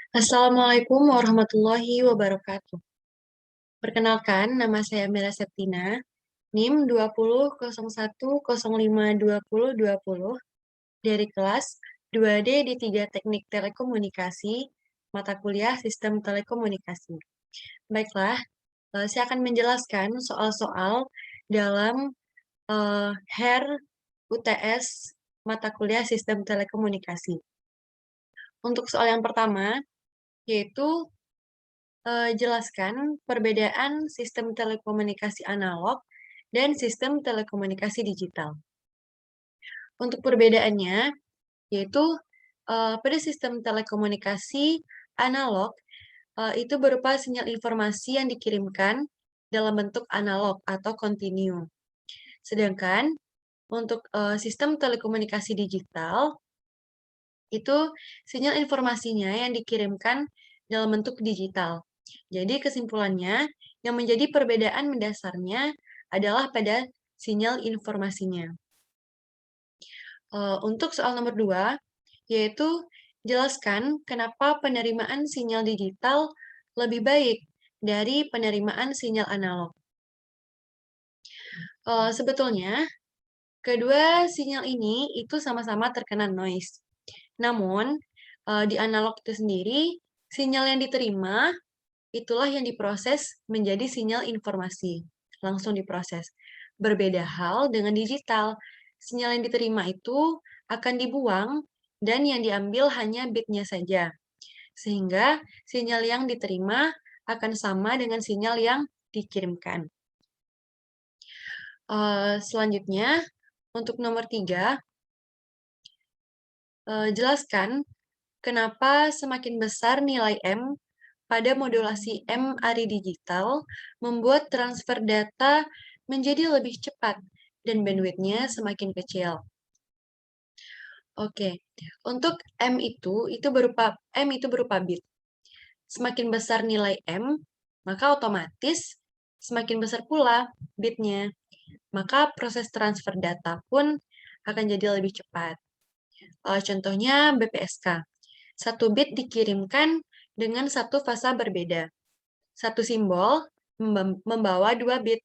Assalamualaikum warahmatullahi wabarakatuh. Perkenalkan, nama saya Mira Septina, NIM 2001052020 dari kelas 2D di 3 Teknik Telekomunikasi, mata kuliah Sistem Telekomunikasi. Baiklah, saya akan menjelaskan soal-soal dalam HER UTS mata kuliah Sistem Telekomunikasi. Untuk soal yang pertama, yaitu jelaskan perbedaan sistem telekomunikasi analog dan sistem telekomunikasi digital. Untuk perbedaannya, yaitu pada sistem telekomunikasi analog, itu berupa sinyal informasi yang dikirimkan dalam bentuk analog atau kontinu. Sedangkan untuk sistem telekomunikasi digital, itu sinyal informasinya yang dikirimkan dalam bentuk digital. Jadi kesimpulannya, yang menjadi perbedaan mendasarnya adalah pada sinyal informasinya. Untuk soal nomor 2, yaitu jelaskan kenapa penerimaan sinyal digital lebih baik dari penerimaan sinyal analog. Sebetulnya, kedua sinyal ini itu sama-sama terkena noise. Namun, di analog itu sendiri, sinyal yang diterima itulah yang diproses menjadi sinyal informasi, langsung diproses. Berbeda hal dengan digital, sinyal yang diterima itu akan dibuang dan yang diambil hanya bitnya saja. Sehingga sinyal yang diterima akan sama dengan sinyal yang dikirimkan. Selanjutnya, untuk nomor 3, jelaskan kenapa semakin besar nilai M pada modulasi M-ARI digital membuat transfer data menjadi lebih cepat dan bandwidth-nya semakin kecil. Oke, untuk M itu berupa bit. Semakin besar nilai M, maka otomatis semakin besar pula bitnya. Maka proses transfer data pun akan jadi lebih cepat. Contohnya BPSK. 1 bit dikirimkan dengan 1 fasa berbeda. 1 simbol membawa 2 bit.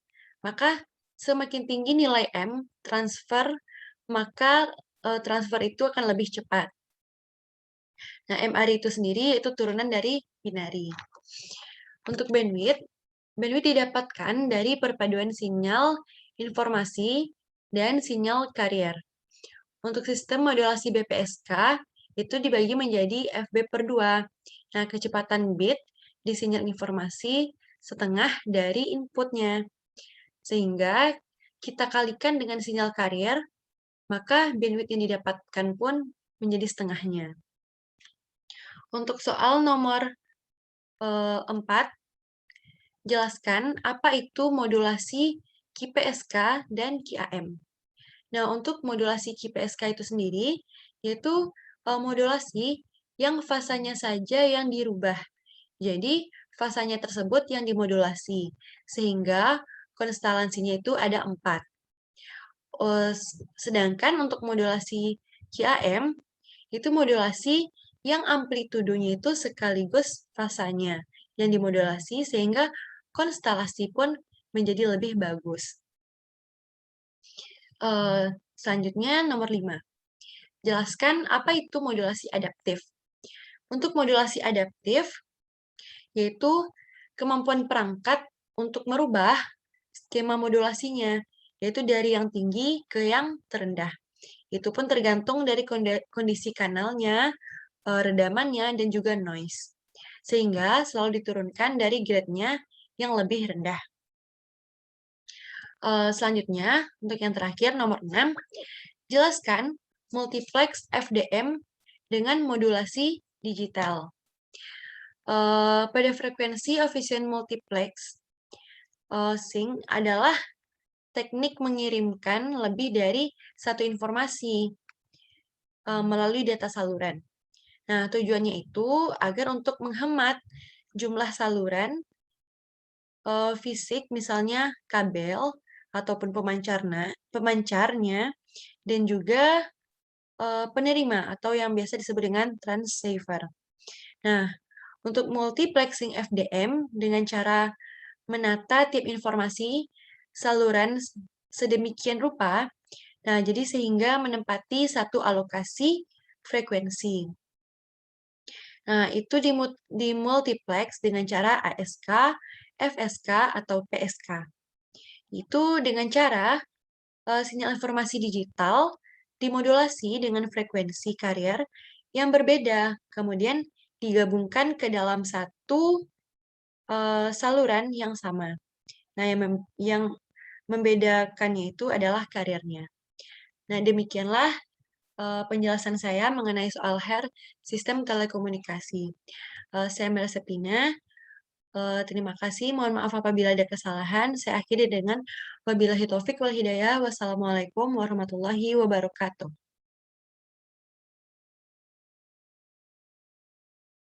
Maka semakin tinggi nilai M transfer, maka transfer itu akan lebih cepat. Nah, MRI itu sendiri itu turunan dari binary. Untuk bandwidth didapatkan dari perpaduan sinyal informasi dan sinyal carrier. Untuk sistem modulasi BPSK, itu dibagi menjadi FB/2. Nah, kecepatan bit di sinyal informasi setengah dari inputnya. Sehingga kita kalikan dengan sinyal carrier, maka bandwidth yang didapatkan pun menjadi setengahnya. Untuk soal nomor 4, jelaskan apa itu modulasi QPSK dan QAM. Nah, untuk modulasi QPSK itu sendiri, yaitu modulasi yang fasanya saja yang dirubah. Jadi, fasanya tersebut yang dimodulasi, sehingga konstelansinya itu ada 4. Sedangkan untuk modulasi QAM, itu modulasi yang amplitudonya itu sekaligus fasanya yang dimodulasi, sehingga konstelasi pun menjadi lebih bagus. Selanjutnya, nomor 5. Jelaskan apa itu modulasi adaptif. Untuk modulasi adaptif, yaitu kemampuan perangkat untuk merubah skema modulasinya, yaitu dari yang tinggi ke yang terendah. Itu pun tergantung dari kondisi kanalnya, redamannya, dan juga noise. Sehingga selalu diturunkan dari grade-nya yang lebih rendah. Selanjutnya, untuk yang terakhir, nomor 6, jelaskan multiplex FDM dengan modulasi digital. Pada frekuensi efisien multiplex, sync adalah teknik mengirimkan lebih dari satu informasi melalui data saluran. Nah, tujuannya itu agar untuk menghemat jumlah saluran fisik, misalnya kabel ataupun pemancarnya, dan juga penerima atau yang biasa disebut dengan transceiver. Nah, Untuk multiplexing FDM dengan cara menata tiap informasi saluran sedemikian rupa, nah jadi sehingga menempati satu alokasi frekuensi. Nah, itu dimultiplex dengan cara ASK, FSK, atau PSK. Itu dengan cara sinyal informasi digital dimodulasi dengan frekuensi carrier yang berbeda, kemudian digabungkan ke dalam satu saluran yang sama. Nah, yang membedakannya itu adalah carrier-nya. Nah, demikianlah penjelasan saya mengenai soal HER sistem telekomunikasi. Saya Mela Septina. Terima kasih. Mohon maaf apabila ada kesalahan. Saya akhiri dengan wabillahi taufik wal hidayah. Wassalamualaikum warahmatullahi wabarakatuh.